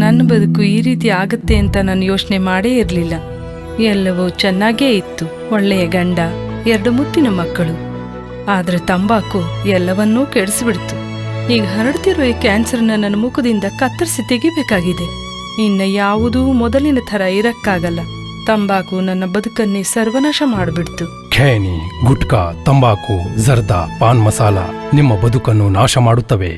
ನನ್ನ ಬದುಕು ಈ ರೀತಿ ಆಗುತ್ತೆ ಅಂತ ನಾನು ಯೋಚನೆ ಮಾಡೇ ಇರಲಿಲ್ಲ. ಎಲ್ಲವೂ ಚೆನ್ನಾಗೇ ಇತ್ತು. ಒಳ್ಳೆಯ ಗಂಡ, 2 ಮುತ್ತಿನ ಮಕ್ಕಳು. ಆದ್ರೆ ತಂಬಾಕು ಎಲ್ಲವನ್ನೂ ಕೆಡಿಸಿಬಿಡ್ತು. ಈಗ ಹರಡ್ತಿರೋ ಈ ಕ್ಯಾನ್ಸರ್ನ ನನ್ನ ಮುಖದಿಂದ ಕತ್ತರಿಸಿ ತೆಗಿಬೇಕಾಗಿದೆ. ಇನ್ನು ಯಾವುದೂ ಮೊದಲಿನ ಥರ ಇರಕ್ಕಾಗಲ್ಲ. ತಂಬಾಕು ನನ್ನ ಬದುಕನ್ನೇ ಸರ್ವನಾಶ ಮಾಡಿಬಿಡ್ತು. ಖೇನಿ, ಗುಟ್ಕಾ, ತಂಬಾಕು, ಜರ್ದಾ, ಪಾನ್ ಮಸಾಲ ನಿಮ್ಮ ಬದುಕನ್ನು ನಾಶ ಮಾಡುತ್ತವೆ.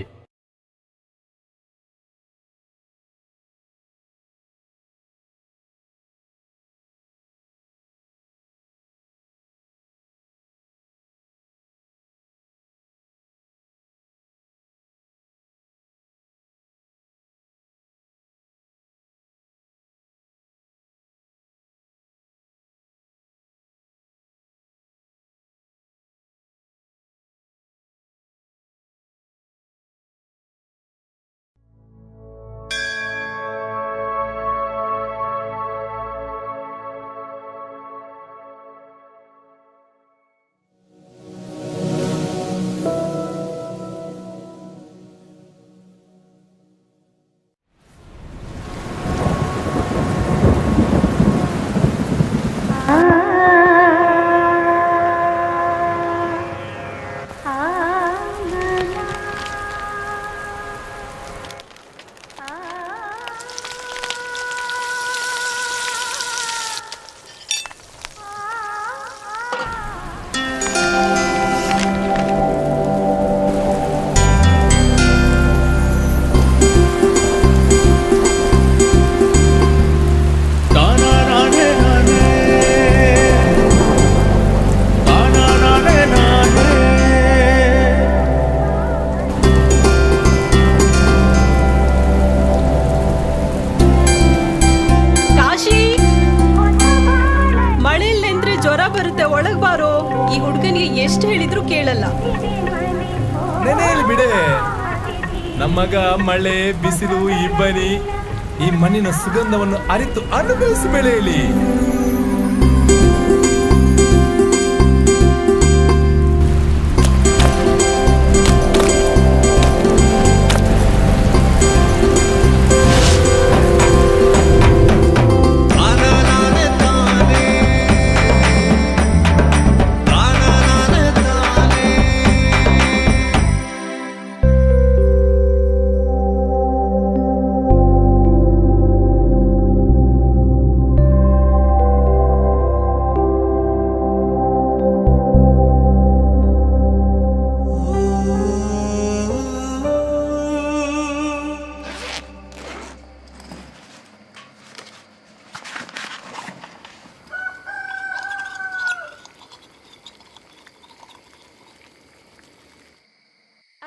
ನಮ್ಮಗ ಮಳೆ, ಬಿಸಿಲು, ಇಬ್ಬನಿ ಈ ಮಣ್ಣಿನ ಸುಗಂಧವನ್ನು ಅರಿತು ಅನುಭವಿಸಿ ಬೆಳೆಯಲಿ.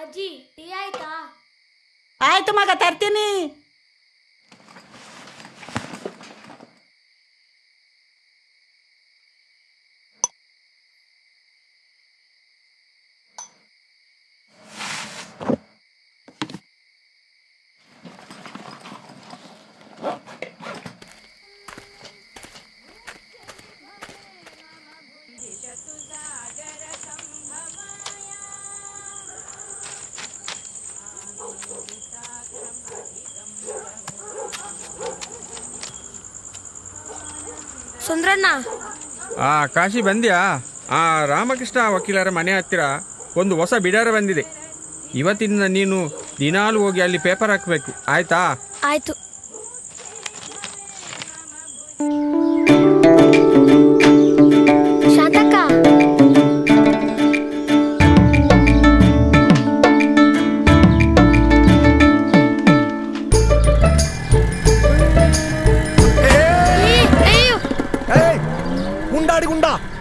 ಅಜ್ಜಿ, ಟೀ ಆಯ್ತಾ? ಆಯ್ತು ಮಗ, ತರ್ತೀನಿ. ಸುಂದ್ರಣ್ಣ, ಕಾಶಿ ಬಂದ್ಯಾ? ರಾಮಕೃಷ್ಣ ವಕೀಲರ ಮನೆ ಹತ್ತಿರ ಒಂದು ಹೊಸ ಬಿಡಾರ ಬಂದಿದೆ. ಇವತ್ತಿಂದ ನೀನು ದಿನಾಲು ಹೋಗಿ ಅಲ್ಲಿ ಪೇಪರ್ ಹಾಕಬೇಕು, ಆಯ್ತಾ? ಆಯ್ತು. ಶಾಂತಕ್ಕ,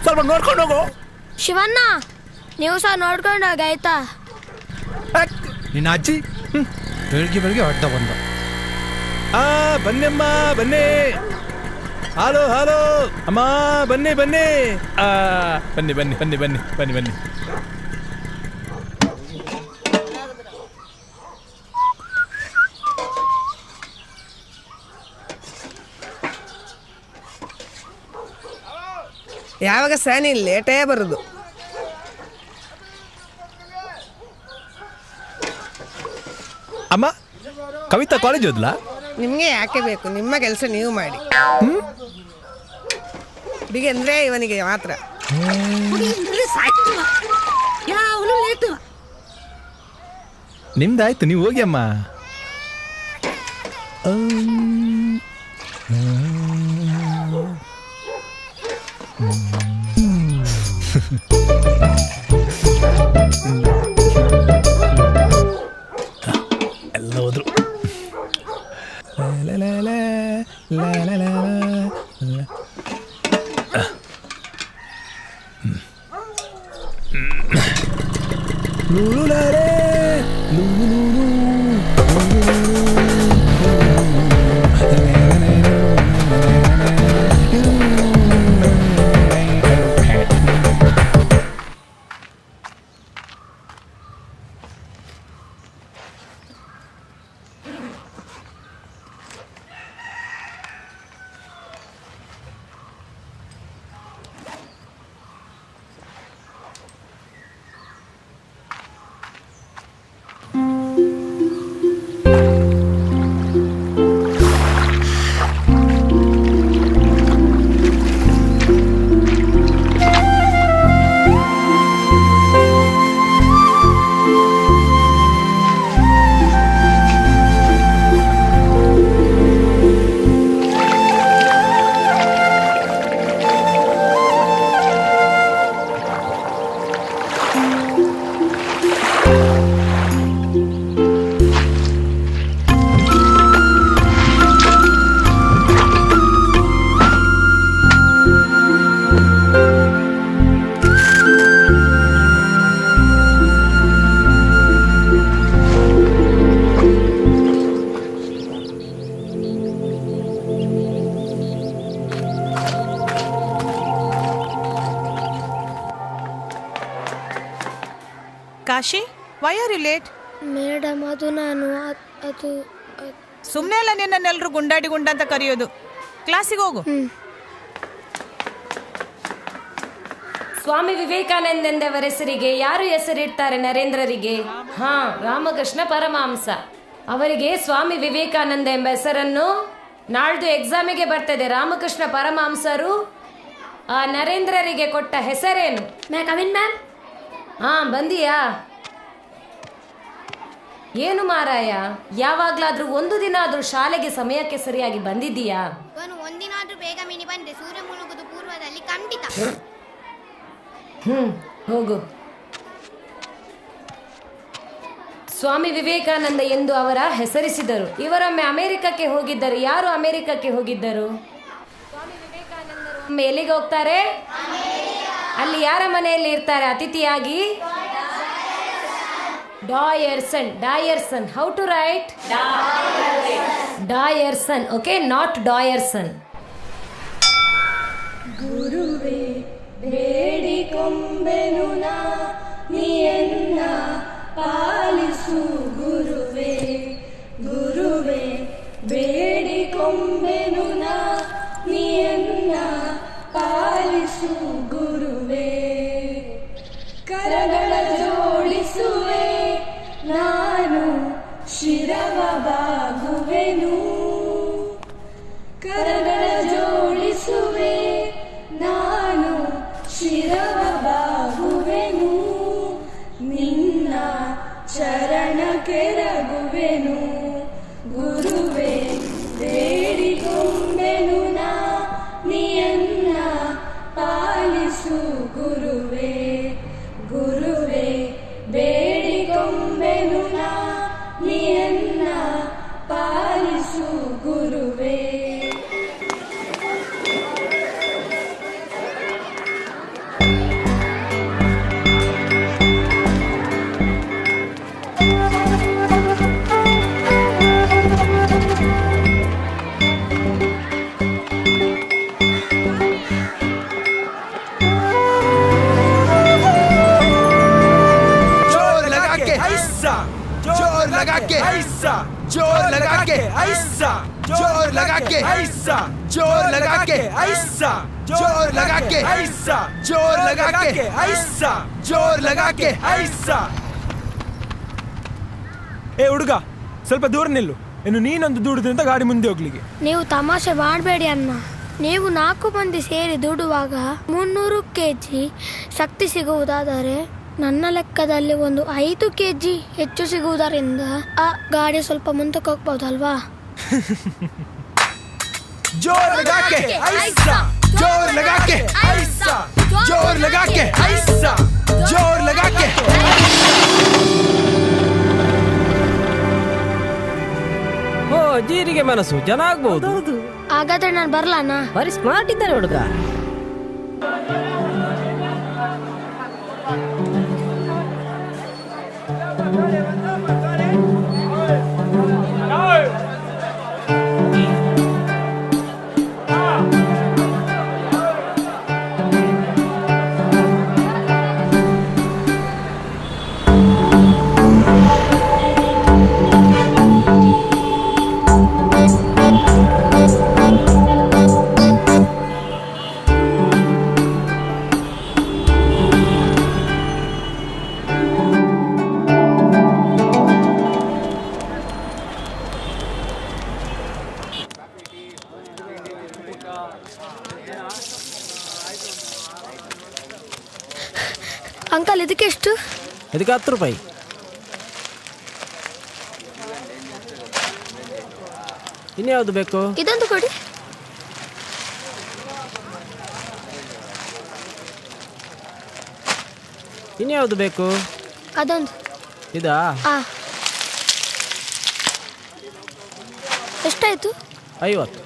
ಸ್ವಲ್ಪ ನೋಡ್ಕೊಂಡು ಹೋಗು. ಶಿವಣ್ಣ, ನೀವು ಸಹ ನೋಡ್ಕೊಂಡು ಹೋಗಿ ಆಯ್ತಾ? ನಿನ್ನ ಅಜ್ಜಿ ಬೆಳಿಗ್ಗೆ ಅಡ್ಡ ಬಂದ. ಬನ್ನಿ ಅಮ್ಮ, ಬನ್ನಿ. ಹಲೋ ಹಲೋ ಅಮ್ಮ, ಬನ್ನಿ ಬನ್ನಿ. ಬನ್ನಿ ಬನ್ನಿ ಬನ್ನಿ ಬನ್ನಿ ಬನ್ನಿ ಬನ್ನಿ. ಯಾವಾಗ ಸ್ಯಾನಿ ಲೇಟೇ ಬರೋದು. ಅಮ್ಮ ಕವಿತಾ ಕಾಲೇಜ್ ಓದ್ಲಾ? ನಿಮ್ಗೆ ಯಾಕೆ ಬೇಕು? ನಿಮ್ಮ ಕೆಲಸ ನೀವು ಮಾಡಿ. ಹುಡುಗಿ ಅಂದ್ರೆ ಇವನಿಗೆ ಮಾತ್ರ. ಯಾವನು ಲೇಟು. ನಿಮ್ದಾಯ್ತು, ನೀವು ಹೋಗಿ ಅಮ್ಮ. ಎಲ್ಲ ಹೋದ್ರು. Kashi, why are you late? Madam ಅದು ನಾನು ಸುಮ್ಮನೆ ಅಲ್ಲ ನಿನ್ನೆಲ್ಲರೂ ಗುಂಡ ಅಂತ ಕರೆಯೋದು. ಕ್ಲಾಸಿಗೆ ಹೋಗು. ಸ್ವಾಮಿ ವಿವೇಕಾನಂದರವರ ಹೆಸರಿಗೆ ಯಾರು ಹೆಸರಿಡ್ತಾರೆ ನರೇಂದ್ರರಿಗೆ? ರಾಮಕೃಷ್ಣ ಪರಮಹಂಸ. ಅವರಿಗೆ ಸ್ವಾಮಿ ವಿವೇಕಾನಂದ ಎಂಬ ಹೆಸರನ್ನು ನಾಳ್ದು ಎಕ್ಸಾಮಿಗೆ ಬರ್ತದೆ. ರಾಮಕೃಷ್ಣ ಪರಮಹಂಸರು ಆ ನರೇಂದ್ರರಿಗೆ ಕೊಟ್ಟ ಹೆಸರೇನು? ಮ್ಯಾಮ್ ಬಂದಿಯಾ? ಏನು ಮಾರಾಯ, ಯಾವಾಗ್ಲಾದ್ರೂ ಒಂದು ದಿನ ಆದ್ರೂ ಶಾಲೆಗೆ ಸಮಯಕ್ಕೆ ಸರಿಯಾಗಿ ಬಂದಿದ್ದೀಯಾ? ಒಂದಿನಾದ್ರೂ ಬೇಗ ಮಿನಿ ಬಂದ್ರೆ ಸೂರ್ಯ ಮುಳುಗುದು ಪೂರ್ವದಲ್ಲಿ ಖಂಡಿತ. ಹೋಗು. ಸ್ವಾಮಿ ವಿವೇಕಾನಂದ ಎಂದು ಅವರ ಹೆಸರಿಸಿದರು. ಇವರೊಮ್ಮೆ ಅಮೆರಿಕಕ್ಕೆ ಹೋಗಿದ್ದರು. ಯಾರು ಅಮೆರಿಕಕ್ಕೆ ಹೋಗಿದ್ದರು? ಸ್ವಾಮಿ ವಿವೇಕಾನಂದರು ಒಮ್ಮೆ ಎಲ್ಲಿಗೆ ಹೋಗ್ತಾರೆ? ಅಲ್ಲಿ ಯಾರ ಮನೆಯಲ್ಲಿ ಇರ್ತಾರೆ ಅತಿಥಿಯಾಗಿ? ಡಾಯರ್ಸನ್. How to write? ಡಾಯರ್ಸನ್. ಓಕೆ, ನಾಟ್ ಡಾಯರ್ಸನ್. ಗುರುವೇ ಬೇಡಿಕೊಂಬೆನು ನಾ ನೀಯನ್ನ ಪಾಲಿಸು ಗುರುವೇ. ಗುರುವೇ ಬೇಡಿಕೊಂಬೆನು ನಾ ನೀಯನ್ನ ಪಾಲಿಸು ಗುರುವೇ. ಕರಗಳ ಜೋಡಿಸುವೆ ನಾನು ಶಿರವ ಬಾಗುವೆನು. ಕರಗಳ ಜೋಡಿಸುವೆ ನಾನು ಶಿರವ ಬಾಗುವೆನು. ನಿನ್ನ ಚರಣ ಕೆರಗುವೆನು. ಗುರುವೇ ಬೇಡಿಕೊಂಬೆನು ನಾ ನೀಯನ್ನ ಪಾಲಿಸು ಗುರುವೇ. ಗುರುವೇ ಬೇಡಿಕೊಂಬೆನು ನಾ ನೀಯನ್ನ ಪಾಲಿಸು ಗುರುವೇ. जोर लगा के ऐसा, जोर लगा के ऐसा, जोर लगा के ऐसा, जोर लगा के ऐसा, जोर लगा के ऐसा, जोर लगा के ऐसा. ए ಹುಡುಗ, ಸ್ವಲ್ಪ ದೂರ ನಿಲ್ಲು. ಇನ್ನು ನೀನೊಂದು ದುಡಿದ್ರಿಂದ ಗಾಡಿ ಮುಂದೆ ಹೋಗ್ಲಿಕ್ಕೆ. ನೀವು ತಮಾಷೆ ಮಾಡಬೇಡಿ ಅಣ್ಣ. ನೀವು 4 ಮಂದಿ ಸೇರಿ ದುಡುವಾಗ 300 kg ಶಕ್ತಿ ಸಿಗುವುದಾದರೆ ನನ್ನ ಲೆಕ್ಕದಲ್ಲಿ ಒಂದು 5 kg ಹೆಚ್ಚು ಸಿಗುವುದರಿಂದ ಆ ಗಾಡಿ ಸ್ವಲ್ಪ ಮುಂದಕ್ಕೆ ಹೋಗ್ಬೋದಲ್ವಾ? ಜೋರ್ ಲಗಾಕೆ ಐಸಾ, ಜೋರ್ ಲಗಾಕೆ ಐಸಾ, ಜೋರ್ ಲಗಾಕೆ ಐಸಾ, ಜೋರ್ ಲಗಾಕೆ. ಓ ಜೀರಿಗೆ ಮನಸ್ಸು ಜನ ಆಗ್ಬಹುದು. ಹಾಗಾದ್ರೆ ನಾನು ಬರ್ಲಾನ? ಬರೀ ಸ್ಮಾರ್ಟ್ ಇದ್ದಾನೆ ಹುಡುಗ. ಅಂಕಲ್ ಇದಕ್ಕೆ ಎಷ್ಟು? ಇದಕ್ಕೆ 10 ರೂಪಾಯಿ. ಇನ್ಯಾವುದು ಬೇಕು? ಇದೊಂದು ಕೊಡಿ. ಇನ್ಯಾವುದು ಬೇಕು? ಅದೊಂದು. ಇದಾ? ಎಷ್ಟಾಯ್ತು? 50.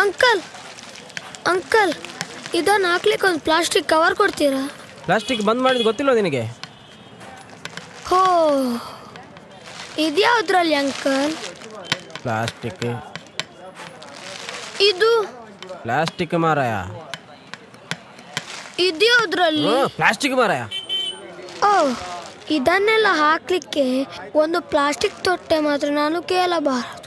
ಅಂಕಲ್ ಅಂಕಲ್ ಇದನ್ನು ಹಾಕ್ಲಿಕ್ಕೆ ಒಂದು ಪ್ಲಾಸ್ಟಿಕ್ ಕವರ್ ಕೊಡ್ತೀರಾ? ಪ್ಲಾಸ್ಟಿಕ್ ಬಂದ್ ಮಾಡಿದ್ ಗೊತ್ತಿಲ್ಲ ನಿನಗೆ? ಹೋ, ಇದ್ಯಾವುದ್ರಲ್ಲಿ ಅಂಕಲ್? ಪ್ಲಾಸ್ಟಿಕ್. ಇದು ಪ್ಲಾಸ್ಟಿಕ್ ಮಾರಾಯ. ಇದ್ಯಾವುದ್ರಲ್ಲಿ? ಪ್ಲಾಸ್ಟಿಕ್ ಮಾರಾಯ. ಓ, ಇದನ್ನೆಲ್ಲ ಹಾಕ್ಲಿಕ್ಕೆ ಒಂದು ಪ್ಲಾಸ್ಟಿಕ್ ತೊಟ್ಟೆ ಮಾತ್ರ ನಾನು ಕೇಳಬಾರದು.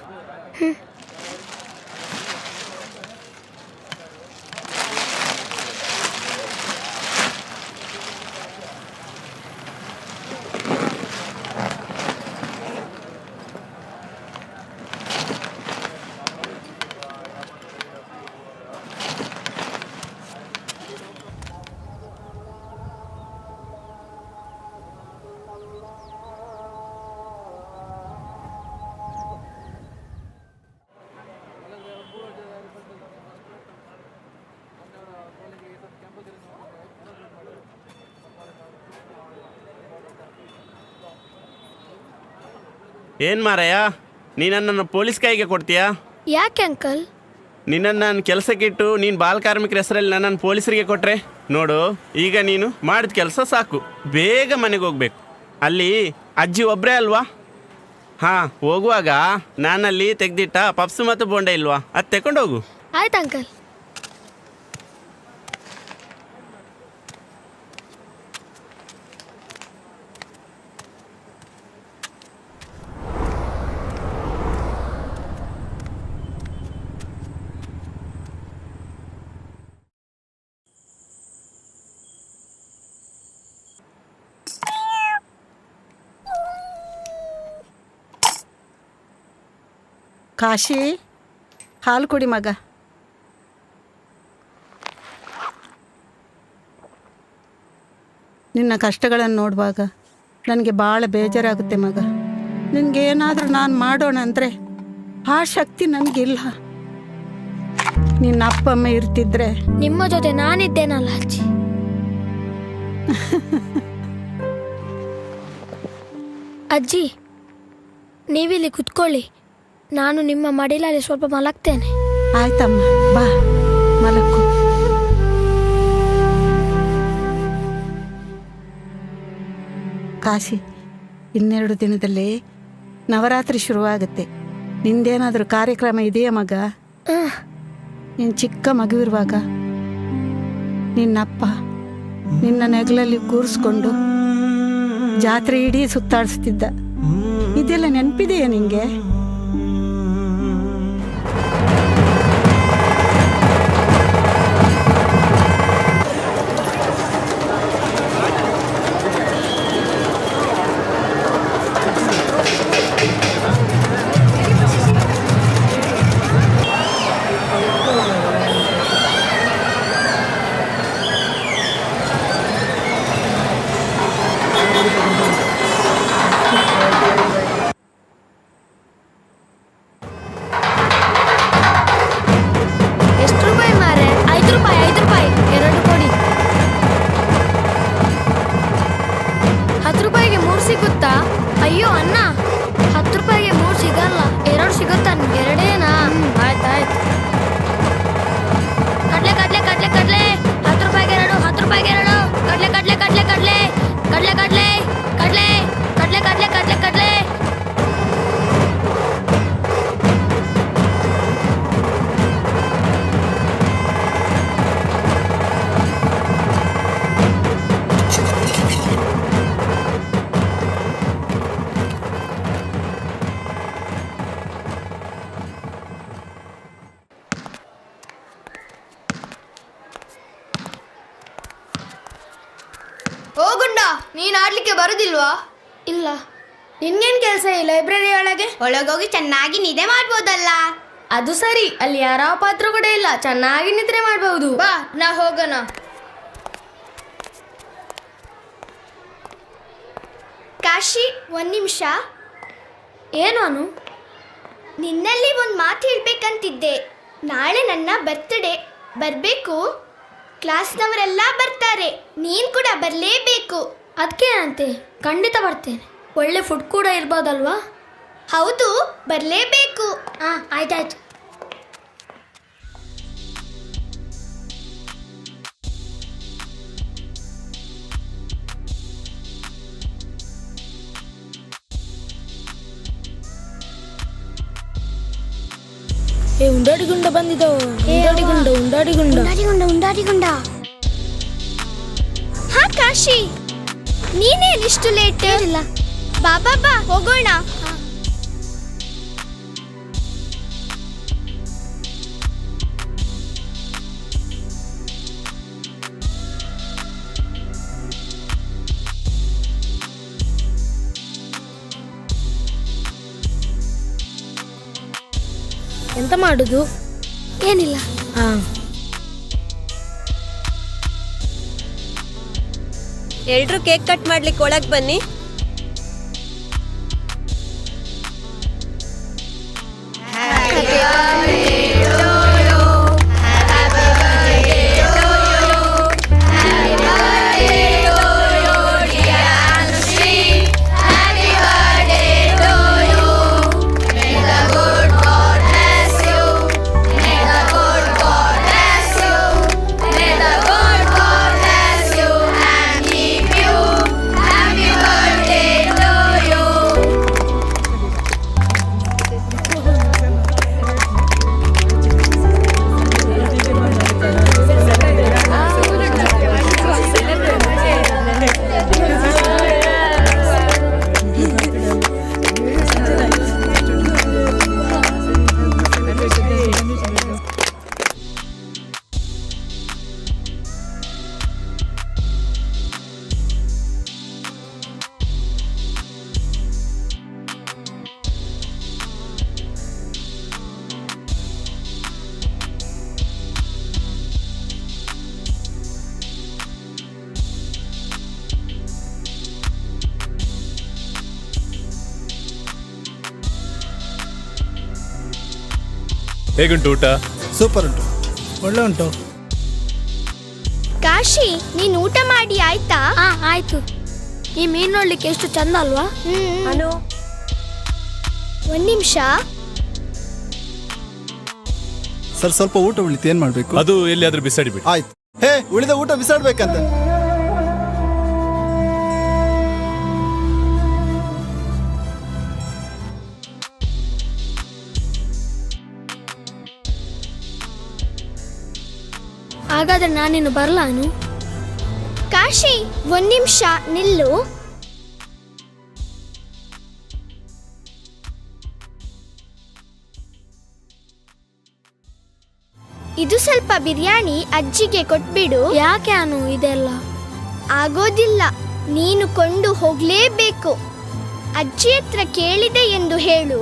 ಏನು ಮಾರಾಯ, ನೀನನ್ನು ಪೊಲೀಸ್ ಕೈಗೆ ಕೊಡ್ತೀಯಾ? ಯಾಕೆ ಅಂಕಲ್? ನಿನ್ನನ್ನು ನಾನು ಕೆಲಸಕ್ಕೆ ಇಟ್ಟು ನೀನು ಬಾಲ ಕಾರ್ಮಿಕರ ಹೆಸರಲ್ಲಿ ನನ್ನನ್ನು ಪೊಲೀಸರಿಗೆ ಕೊಟ್ಟರೆ ನೋಡು, ಈಗ ನೀನು ಮಾಡಿದ ಕೆಲಸ ಸಾಕು, ಬೇಗ ಮನೆಗೆ ಹೋಗ್ಬೇಕು. ಅಲ್ಲಿ ಅಜ್ಜಿ ಒಬ್ಬರೇ ಅಲ್ವಾ? ಹಾಂ, ಹೋಗುವಾಗ ನಾನಲ್ಲಿ ತೆಗೆದಿಟ್ಟ ಪಪ್ಸು ಮತ್ತು ಬೋಂಡ ಇಲ್ವಾ, ಅದು ತಗೊಂಡು ಹೋಗು. ಆಯ್ತು ಅಂಕಲ್. ಕಾಶಿ, ಹಾಲು ಕುಡಿ ಮಗ. ನಿನ್ನ ಕಷ್ಟಗಳನ್ನು ನೋಡುವಾಗ ನನಗೆ ಭಾಳ ಬೇಜಾರಾಗುತ್ತೆ ಮಗ. ನಿನಗೇನಾದರೂ ನಾನು ಮಾಡೋಣ ಅಂದರೆ ಆ ಶಕ್ತಿ ನನಗಿಲ್ಲ. ನಿನ್ನ ಅಪ್ಪ ಅಮ್ಮ ಇರ್ತಿದ್ರೆ ನಿಮ್ಮ ಜೊತೆ ನಾನಿದ್ದೇನಲ್ಲ ಅಜ್ಜಿ. ಅಜ್ಜಿ, ನೀವಿಲ್ಲಿ ಕುತ್ಕೊಳ್ಳಿ, ನಾನು ನಿಮ್ಮ ಮಡಿಲಲ್ಲಿ ಸ್ವಲ್ಪ ಮಲಗ್ತೇನೆ. ಆಯ್ತಮ್ಮ, ಬಾ ಮಲಕ್ಕು. ಕಾಶಿ, 2 ದಿನದಲ್ಲಿ ನವರಾತ್ರಿ ಶುರುವಾಗುತ್ತೆ. ನಿಂದೇನಾದರೂ ಕಾರ್ಯಕ್ರಮ ಇದೆಯಾ ಮಗ? ನೀನು ಚಿಕ್ಕ ಮಗುವಿರುವಾಗ ನಿನ್ನಪ್ಪ ನಿನ್ನ ನೆಗಲಲ್ಲಿ ಕೂರಿಸ್ಕೊಂಡು ಜಾತ್ರೆ ಇಡೀ ಸುತ್ತಾಡಿಸ್ತಿದ್ದ. ಇದೆಲ್ಲ ನೆನಪಿದೆಯಾ ನಿಂಗೆ? ಓದ್ಲಿಕ್ಕೆ ಬರುದಿಲ್ವಾ? ಇಲ್ಲ. ನಿನ್ಗೇನ್ ಕೆಲಸ ಈ ಲೈಬ್ರರಿ ಒಳಗೆ? ಒಳಗೋಗಿ ಚೆನ್ನಾಗಿ ನಿದ್ದೆ ಮಾಡ್ಬೋದಲ್ಲ. ಅದು ಸರಿ, ಅಲ್ಲಿ ಯಾರ ಪಾತ್ರ ಕೂಡ ಇಲ್ಲ, ಚೆನ್ನಾಗಿ ನಿದ್ರೆ ಮಾಡಬಹುದು. ಬಾ ನಾ ಹೋಗೋಣ. ಕಾಶಿ, ಒಂದ್ ನಿಮಿಷ. ಏನು ಅನು? ನಿನ್ನಲ್ಲಿ ಒಂದು ಮಾತು ಹೇಳ್ಬೇಕಂತಿದ್ದೆ. ನಾಳೆ ನನ್ನ ಬರ್ತ್ಡೇ, ಬರಬೇಕು. ಕ್ಲಾಸ್ನವರೆಲ್ಲ ಬರ್ತಾರೆ, ನೀನು ಕೂಡ ಬರಲೇಬೇಕು. ಅದಕ್ಕೇನಂತೆ, ಖಂಡಿತ ಬರ್ತೇನೆ. ಒಳ್ಳೆ ಫುಡ್ ಕೂಡ ಇರ್ಬೋದಲ್ವಾ? ಹೌದು, ಬರಲೇಬೇಕು. ಹಾಂ, ಆಯ್ತಾಯ್ತು. ಉಂಡಾಡಿಗುಂಡ ಬಂದಿದ್ದವು. ಉಂಡಾಡಿಗುಂಡ. ಹಾ ಕಾಶಿ, ನೀನೇನಿಷ್ಟು ಲೇಟ್? ಇಲ್ಲ, ಬಾ ಹೋಗೋಣ. ಎಂತ ಮಾಡುದು? ಏನಿಲ್ಲ. ಎಲ್ರು ಕೇಕ್ ಕಟ್ ಮಾಡ್ಲಿಕ್ಕೆ ಒಳಗ್ ಬನ್ನಿ. ಹೇಗುಂಟು ಊಟ? ಸೂಪರ್ ಉಂಟು, ಒಳ್ಳೆ ಉಂಟು. ಕಾಶಿ, ನೀನು ಊಟ ಮಾಡಿ ಆಯ್ತಾ? ಆಯ್ತು. ಈ ಮೀನು ನೋಡ್ಲಿಕ್ಕೆ ಎಷ್ಟು ಚಂದ ಅಲ್ವಾ? ಅನು, ಒಂದ್ ನಿಮಿಷ. ಸರ್, ಸ್ವಲ್ಪ ಊಟ ಉಳಿತು, ಏನ್ ಮಾಡ್ಬೇಕು? ಅದು ಎಲ್ಲಿಯಾದ್ರೂ ಬಿಸಾಡಿಬಿಡಿ. ಆಯ್ತು. ಹೇ, ಉಳಿದ ಊಟ ಬಿಸಾಡ್ಬೇಕಂತ. ಹಾಗಾದ್ರೆ ನಾನೇನು ಬರ್ಲಾನು? ಕಾಶಿ, ಒಂದ್ ನಿಮಿಷ ನಿಲ್ಲು. ಇದು ಸ್ವಲ್ಪ ಬಿರಿಯಾನಿ ಅಜ್ಜಿಗೆ ಕೊಟ್ಬಿಡು. ಯಾಕೆ ಅನು ಇದೆಲ್ಲ? ಆಗೋದಿಲ್ಲ, ನೀನು ಕೊಂಡು ಹೋಗ್ಲೇಬೇಕು. ಅಜ್ಜಿ ಹತ್ರ ಕೇಳಿದೆ ಎಂದು ಹೇಳು.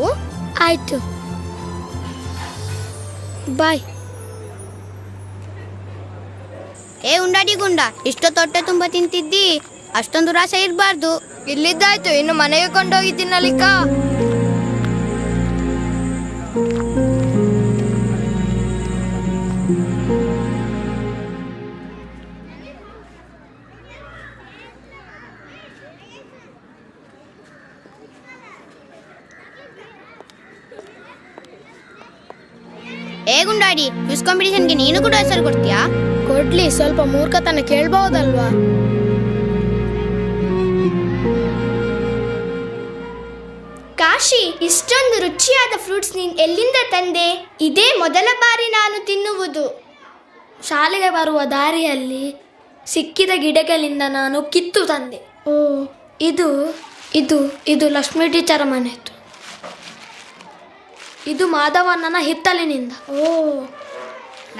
ಆಯ್ತು, ಬಾಯ್. ಉಂಡಾಡಿಗುಂಡ, ಇಷ್ಟು ತೊಟ್ಟೆ ತುಂಬ ತಿಂತಿದ್ದಿ, ಅಷ್ಟೊಂದು ರಾಸ ಇರಬಾರ್ದು. ಇಲ್ಲಿದ್ದಾಯ್ತು, ಇನ್ನು ಮನೆಗೆ ಕೊಂಡೋಗಿದ್ದೀನಲ್ಲಿಕ. ಗುಂಡಾಡಿ, ಕ್ವಿಜ್ ಕಾಂಪಿಟೇಷನ್ಗೆ ನೀನು ಕೂಡ ಹೆಸರು ಕೊಡ್ತೀಯಾ? ಕೊಡ್ಲಿ, ಸ್ವಲ್ಪ ಮೂರ್ಖತನ ಕೇಳ್ಬಹುದಲ್ವಾ? ಕಾಶಿ, ಇಷ್ಟೊಂದು ರುಚಿಯಾದ ಫ್ರೂಟ್ಸ್ ನೀನು ಎಲ್ಲಿಂದ ತಂದೆ? ಇದೇ ಮೊದಲ ಬಾರಿ ನಾನು ತಿನ್ನುವುದು. ಶಾಲೆಗೆ ಬರುವ ದಾರಿಯಲ್ಲಿ ಸಿಕ್ಕಿದ ಗಿಡಗಳಿಂದ ನಾನು ಕಿತ್ತು ತಂದೆ. ಓ, ಇದು ಇದು ಇದು ಲಕ್ಷ್ಮೀ ಟೀಚರ ಮನೆಯದು. ಇದು ಮಾಧವಣ್ಣನ ಹಿತ್ತಲಿನಿಂದ. ಓ,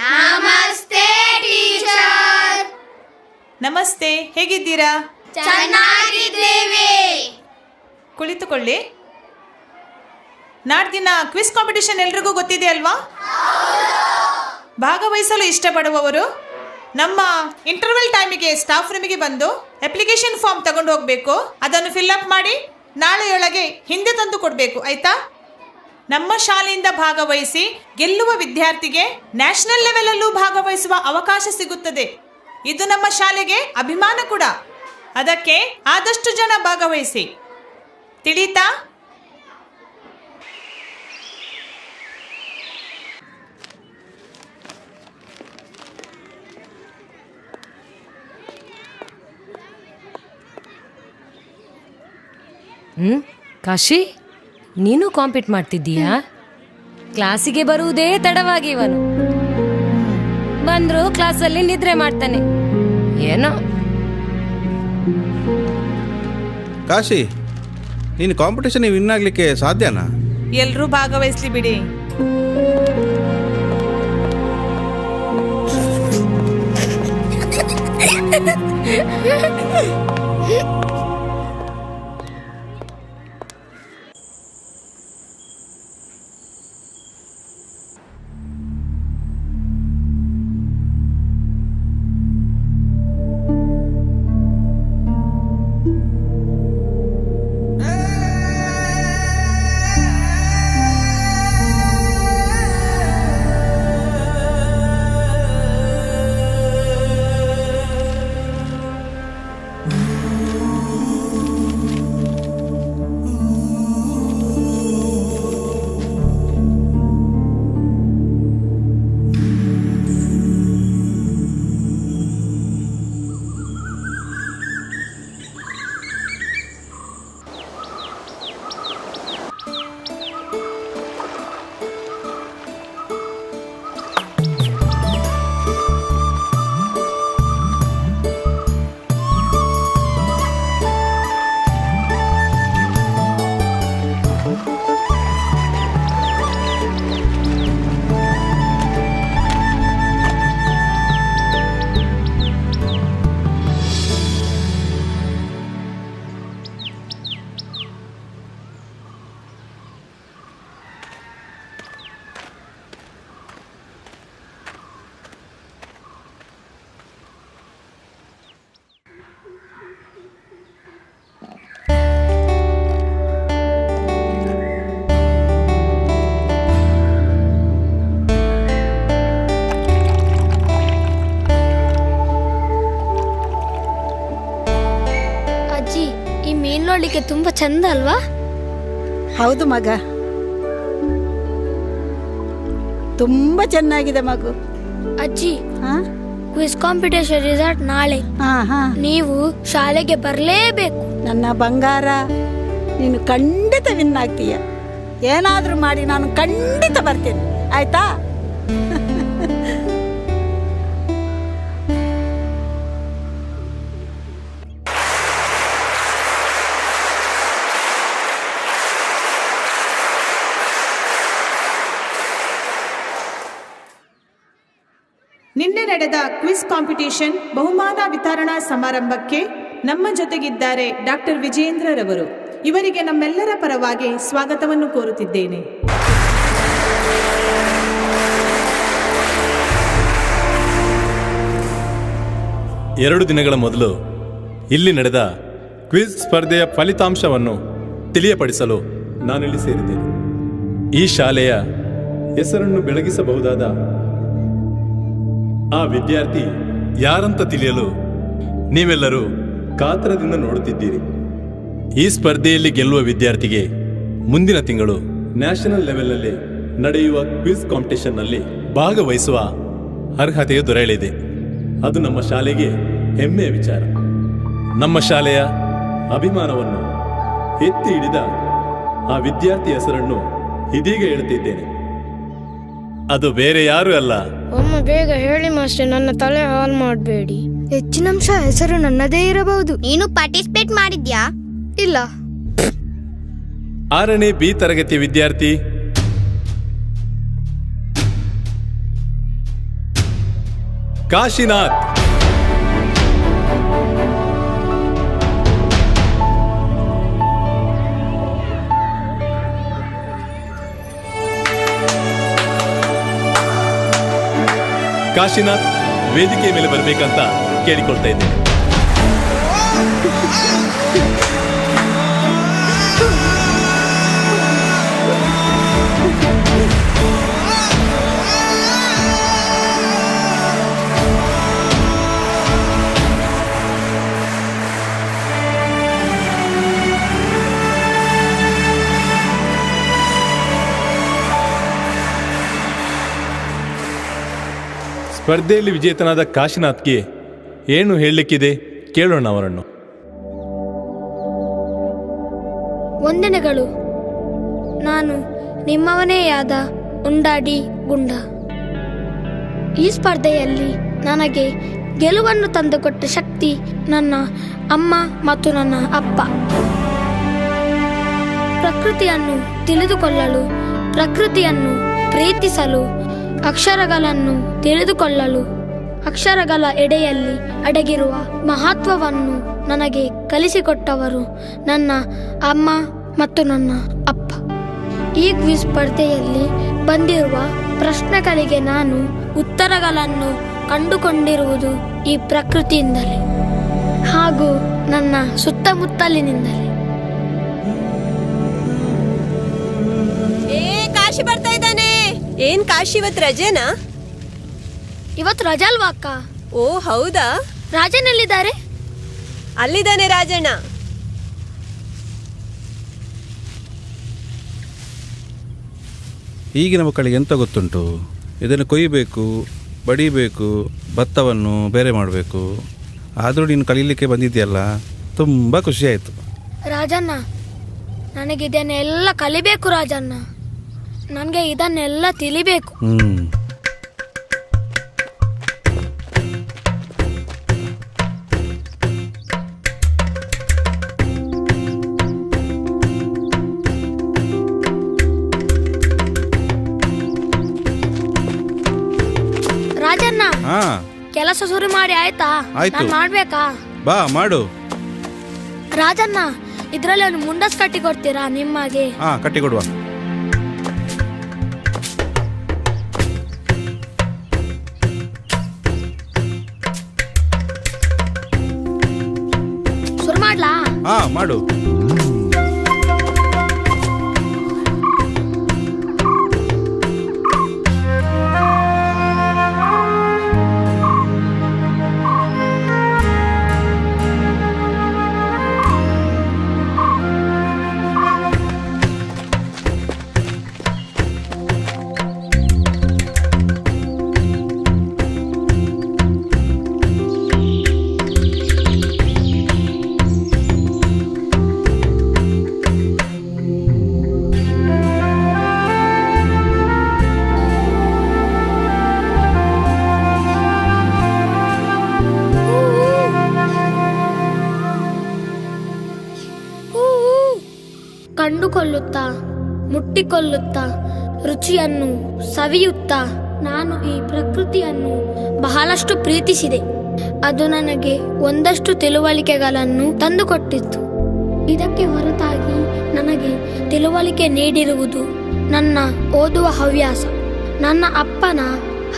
ನಮಸ್ತೆ ಟೀಚರ್. ನಮಸ್ತೆ, ಹೇಗಿದ್ದೀರಾ? ಚೆನ್ನಾಗಿದ್ದೇವೆ. ಕುಳಿತುಕೊಳ್ಳಿ. ನಾಡ್ದಿನ ಕ್ವಿಸ್ ಕಾಂಪಿಟಿಷನ್ ಎಲ್ರಿಗೂ ಗೊತ್ತಿದೆ ಅಲ್ವಾ? ಭಾಗವಹಿಸಲು ಇಷ್ಟಪಡುವವರು ನಮ್ಮ ಇಂಟರ್ವೆಲ್ ಟೈಮಿಗೆ ಸ್ಟಾಫ್ ರೂಮಿಗೆ ಬಂದು ಅಪ್ಲಿಕೇಶನ್ ಫಾರ್ಮ್ ತಗೊಂಡು ಹೋಗಬೇಕು. ಅದನ್ನು ಫಿಲ್ಅಪ್ ಮಾಡಿ ನಾಳೆಯೊಳಗೆ ಹಿಂದೆ ತಂದು ಕೊಡಬೇಕು, ಆಯ್ತಾ? ನಮ್ಮ ಶಾಲೆಯಿಂದ ಭಾಗವಹಿಸಿ ಗೆಲ್ಲುವ ವಿದ್ಯಾರ್ಥಿಗೆ ನ್ಯಾಷನಲ್ ಲೆವೆಲಲ್ಲೂ ಭಾಗವಹಿಸುವ ಅವಕಾಶ ಸಿಗುತ್ತದೆ. ಇದು ನಮ್ಮ ಶಾಲೆಗೆ ಅಭಿಮಾನ ಕೂಡ. ಅದಕ್ಕೆ ಆದಷ್ಟು ಜನ ಭಾಗವಹಿಸಿ, ತಿಳಿತಾ? ಕಾಶಿ, ನೀನು ಕಾಂಪೀಟ್ ಮಾಡ್ತಿದ್ದೀಯಾ? ಕ್ಲಾಸಿಗೆ ಬರುವುದೇ ತಡವಾಗಿ ಇವನು. ಬಂದ್ರು ಕ್ಲಾಸಲ್ಲಿ ನಿದ್ರೆ ಮಾಡ್ತಾನೆ ಏನೋ. ಕಾಶಿ, ನೀನು ಕಾಂಪಿಟೇಷನ್ ವಿನ್ ಆಗ್ಲಿಕ್ಕೆ ಸಾಧ್ಯನಾ? ಎಲ್ರೂ ಭಾಗವಹಿಸ್ಲಿ ಬಿಡಿ. ನೋಡ್ಲಿಕ್ಕೆ ತುಂಬಾ ಚಂದ ಅಲ್ವಾ? ಹೌದು ಮಗ, ತುಂಬಾ ಚೆನ್ನಾಗಿದೆ ಮಗು. ಅಜ್ಜಿ, ಕ್ವಿಜ್ ಕಾಂಪಿಟೇಷನ್ ರಿಸಲ್ಟ್ ನಾಳೆ. ನೀವು ಶಾಲೆಗೆ ಬರಲೇಬೇಕು. ನನ್ನ ಬಂಗಾರ, ನೀನು ಖಂಡಿತ ವಿನ್ ಆಗ್ತೀಯ. ಏನಾದ್ರೂ ಮಾಡಿ ನಾನು ಖಂಡಿತ ಬರ್ತೀನಿ, ಆಯ್ತಾ? ನಿನ್ನೆ ನಡೆದ ಕ್ವಿಜ್ ಕಾಂಪಿಟೇಷನ್ ಬಹುಮಾನ ವಿತರಣಾ ಸಮಾರಂಭಕ್ಕೆ ನಮ್ಮ ಜೊತೆಗಿದ್ದಾರೆ ಡಾಕ್ಟರ್ ವಿಜೇಂದ್ರರವರು. ಇವರಿಗೆ ನಮ್ಮೆಲ್ಲರ ಪರವಾಗಿ ಸ್ವಾಗತವನ್ನು ಕೋರುತ್ತಿದ್ದೇನೆ. ಎರಡು ದಿನಗಳ ಮೊದಲು ಇಲ್ಲಿ ನಡೆದ ಕ್ವಿಜ್ ಸ್ಪರ್ಧೆಯ ಫಲಿತಾಂಶವನ್ನು ತಿಳಿಯಪಡಿಸಲು ನಾನಿಲ್ಲಿ ಸೇರಿದ್ದೇನೆ. ಈ ಶಾಲೆಯ ಹೆಸರನ್ನು ಬೆಳಗಿಸಬಹುದಾದ ಆ ವಿದ್ಯಾರ್ಥಿ ಯಾರಂತ ತಿಳಿಯಲು ನೀವೆಲ್ಲರೂ ಕಾತರದಿಂದ ನೋಡುತ್ತಿದ್ದೀರಿ. ಈ ಸ್ಪರ್ಧೆಯಲ್ಲಿ ಗೆಲ್ಲುವ ವಿದ್ಯಾರ್ಥಿಗೆ ಮುಂದಿನ ತಿಂಗಳು ನ್ಯಾಷನಲ್ ಲೆವೆಲ್ನಲ್ಲಿ ನಡೆಯುವ ಕ್ವಿಜ್ ಕಾಂಪಿಟೇಷನ್ನಲ್ಲಿ ಭಾಗವಹಿಸುವ ಅರ್ಹತೆಯು ದೊರೆಯಲಿದೆ. ಅದು ನಮ್ಮ ಶಾಲೆಗೆ ಹೆಮ್ಮೆಯ ವಿಚಾರ. ನಮ್ಮ ಶಾಲೆಯ ಅಭಿಮಾನವನ್ನು ಎತ್ತಿ ಹಿಡಿದ ಆ ವಿದ್ಯಾರ್ಥಿ ಹೆಸರನ್ನು ಇದೀಗ ಹೇಳ್ತಿದ್ದೇನೆ. ಅದು ಬೇರೆ ಯಾರು ಅಲ್ಲ. ಒಮ್ಮೆ ಬೇಗ ಹೇಳಿ ಮಾಸ್ಟರ್, ನನ್ನ ತಲೆ ಹಾಳು ಮಾಡಬೇಡಿ. ಹೆಚ್ಚಿನ ಅಂಶ ಹೆಸರು ನನ್ನದೇ ಇರಬಹುದು. ನೀನು ಪಾರ್ಟಿಸಿಪೇಟ್ ಮಾಡಿದ್ಯಾ? ಇಲ್ಲ. 6ನೇ ಬಿ ತರಗತಿ ವಿದ್ಯಾರ್ಥಿ ಕಾಶಿನಾಥ್. ಕಾಶಿನಾಥ್ ವೇದಿಕೆ ಮೇಲೆ ಬರಬೇಕಂತ ಕೇಳಿಕೊಳ್ತಾ ಇದ್ದೇನೆ. ಸ್ಪರ್ಧೆಯಲ್ಲಿ ವಿಜೇತನಾದ ಕಾಶಿನಾಥ್ಗೆ ಏನು ಹೇಳಲಿಕ್ಕಿದೆ ಕೇಳೋಣ ಅವರನ್ನು. ವಂದನೆಗಳು. ನಾನು ನಿಮ್ಮವನೇ ಆದ ಉಂಡಾಡಿ ಗುಂಡ. ಈ ಸ್ಪರ್ಧೆಯಲ್ಲಿ ನನಗೆ ಗೆಲುವನ್ನು ತಂದುಕೊಟ್ಟ ಶಕ್ತಿ ನನ್ನ ಅಮ್ಮ ಮತ್ತು ನನ್ನ ಅಪ್ಪ. ಪ್ರಕೃತಿಯನ್ನು ತಿಳಿದುಕೊಳ್ಳಲು, ಪ್ರಕೃತಿಯನ್ನು ಪ್ರೀತಿಸಲು, ಅಕ್ಷರಗಳನ್ನು ತಿಳಿದುಕೊಳ್ಳಲು, ಅಕ್ಷರಗಳ ಎಡೆಯಲ್ಲಿ ಅಡಗಿರುವ ಮಹತ್ವವನ್ನು ನನಗೆ ಕಲಿಸಿಕೊಟ್ಟವರು ನನ್ನ ಅಮ್ಮ ಮತ್ತು ನನ್ನ ಅಪ್ಪ. ಈ ಕ್ವಿಜ್ ಸ್ಪರ್ಧೆಯಲ್ಲಿ ಬಂದಿರುವ ಪ್ರಶ್ನೆಗಳಿಗೆ ನಾನು ಉತ್ತರಗಳನ್ನು ಕಂಡುಕೊಂಡಿರುವುದು ಈ ಪ್ರಕೃತಿಯಿಂದಲೇ ಹಾಗೂ ನನ್ನ ಸುತ್ತಮುತ್ತಲಿನಿಂದಲೇ. ಕಾಶಿ ಬರ್ತಾ ಇದ್ದಾನೆ. ಏನ್ ಕಾಶಿ, ಇವತ್ತು ರಜೆನಾ? ಇವತ್ತು ರಜಾ ಅಲ್ವಾ ಅಕ್ಕ? ಓ ಹೌದಾ? ರಾಜನೆಲ್ಲಿದ್ದಾರೆ? ಅಲ್ಲಿದ್ದಾನೆ ರಾಜಣ್ಣ. ಈಗಿನ ಮಕ್ಕಳಿಗೆ ಎಂತ ಗೊತ್ತುಂಟು? ಇದನ್ನು ಕೊಯ್ಯಬೇಕು, ಬಡಿಬೇಕು, ಭತ್ತವನ್ನು ಬೇರೆ ಮಾಡಬೇಕು. ಆದರೂ ನೀನು ಕಲೀಲಿಕ್ಕೆ ಬಂದಿದ್ದೀಯಲ್ಲ, ತುಂಬ ಖುಷಿಯಾಯಿತು. ರಾಜಣ್ಣ, ನನಗಿದನ್ನೆಲ್ಲ ಕಲಿಬೇಕು ರಾಜಣ್ಣ. ನನಗೆ ಇದನ್ನೆಲ್ಲ ತಿಳಿಬೇಕು. ರಾಜಣ್ಣ, ಕೆಲಸ ಶುರು ಮಾಡಿ ಆಯ್ತಾ? ಆಯ್ತು. ಮಾಡ್ಬೇಕಾ? ಬಾ ಮಾಡು. ರಾಜಣ್ಣ, ಇದ್ರಲ್ಲಿ ಒಂದು ಮುಂಡಸ್ ಕಟ್ಟಿ ಕೊಡ್ತೀರಾ ನಿಮಗೆ? ಕಟ್ಟಿ ಕೊಡುವ. ಶುರು ಮಾಡ್ಲಾ? ಮಾಡು. ಕಂಡುಕೊಳ್ಳುತ್ತಾ, ಮುಟ್ಟಿಕೊಳ್ಳುತ್ತಾ, ರುಚಿಯನ್ನು ಸವಿಯುತ್ತಾ ನಾನು ಈ ಪ್ರಕೃತಿಯನ್ನು ಬಹಳಷ್ಟು ಪ್ರೀತಿಸಿದೆ. ಅದು ನನಗೆ ಒಂದಷ್ಟು ತಿಳುವಳಿಕೆಗಳನ್ನು ತಂದುಕೊಟ್ಟಿತ್ತು. ಇದಕ್ಕೆ ಹೊರತಾಗಿ ನನಗೆ ತಿಳುವಳಿಕೆ ನೀಡಿರುವುದು ನನ್ನ ಓದುವ ಹವ್ಯಾಸ. ನನ್ನ ಅಪ್ಪನ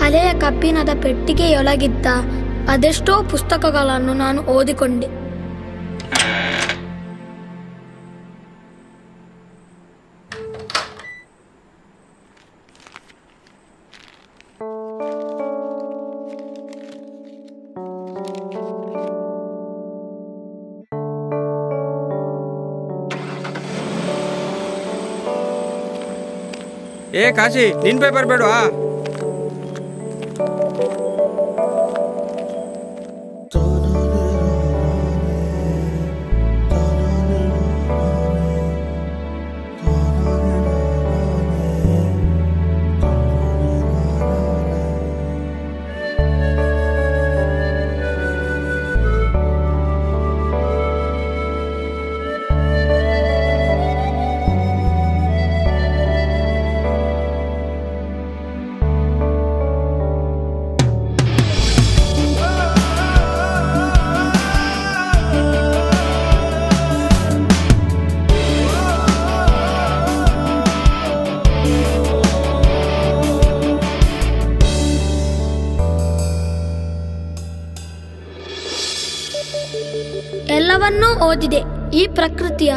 ಹಳೆಯ ಕಬ್ಬಿಣದ ಪೆಟ್ಟಿಗೆಯೊಳಗಿದ್ದ ಅದೆಷ್ಟೋ ಪುಸ್ತಕಗಳನ್ನು ನಾನು ಓದಿಕೊಂಡೆ. ಏ ಕಾಶಿ, ನಿನ್ ಪೇಪರ್ ಬೇಡವಾ? ಓದಿದೆ. ಈ ಪ್ರಕೃತಿಯ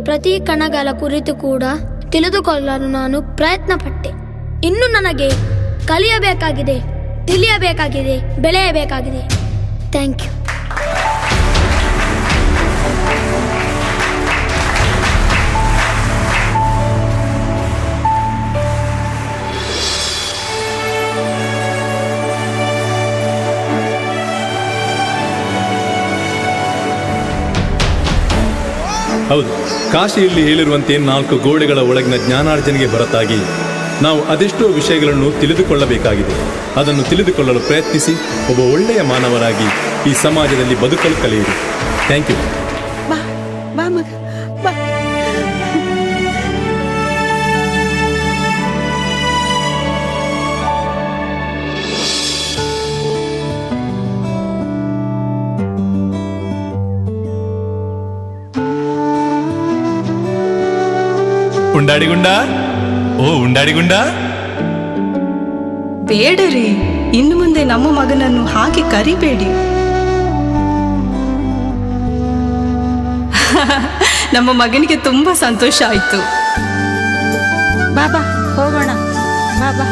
ಪ್ರತಿ ಕಣಗಳ ಕುರಿತು ಕೂಡ ತಿಳಿದುಕೊಳ್ಳಲು ನಾನು ಪ್ರಯತ್ನ ಪಟ್ಟೆ. ಇನ್ನು ನನಗೆ ಕಲಿಯಬೇಕಾಗಿದೆ, ತಿಳಿಯಬೇಕಾಗಿದೆ, ಬೆಳೆಯಬೇಕಾಗಿದೆ. Thank you. ಹೌದು, ಕಾಶಿಯಲ್ಲಿ ಹೇಳಿರುವಂತೆ 4 ಗೋಡೆಗಳ ಒಳಗಿನ ಜ್ಞಾನಾರ್ಜನೆಗೆ ಹೊರತಾಗಿ ನಾವು ಅದೆಷ್ಟೋ ವಿಷಯಗಳನ್ನು ತಿಳಿದುಕೊಳ್ಳಬೇಕಾಗಿದೆ. ಅದನ್ನು ತಿಳಿದುಕೊಳ್ಳಲು ಪ್ರಯತ್ನಿಸಿ ಒಬ್ಬ ಒಳ್ಳೆಯ ಮಾನವರಾಗಿ ಈ ಸಮಾಜದಲ್ಲಿ ಬದುಕಲು ಕಲಿಯಿರಿ. Thank you. ಬಾ ಬಾ ಮಗ ಬಾ. ಉಂಡಾಡಿಗುಂಡ, ಓ ಉಂಡಾಡಿಗುಂಡ. ಬೇಡರಿ, ಇನ್ನು ಮುಂದೆ ನಮ್ಮ ಮಗನನ್ನು ಹಾಗೆ ಕರಿಬೇಡಿ. ನಮ್ಮ ಮಗನಿಗೆ ತುಂಬಾ ಸಂತೋಷ ಆಯ್ತು. ಬಾಬಾ ಹೋಗೋಣ. ಬಾಬಾ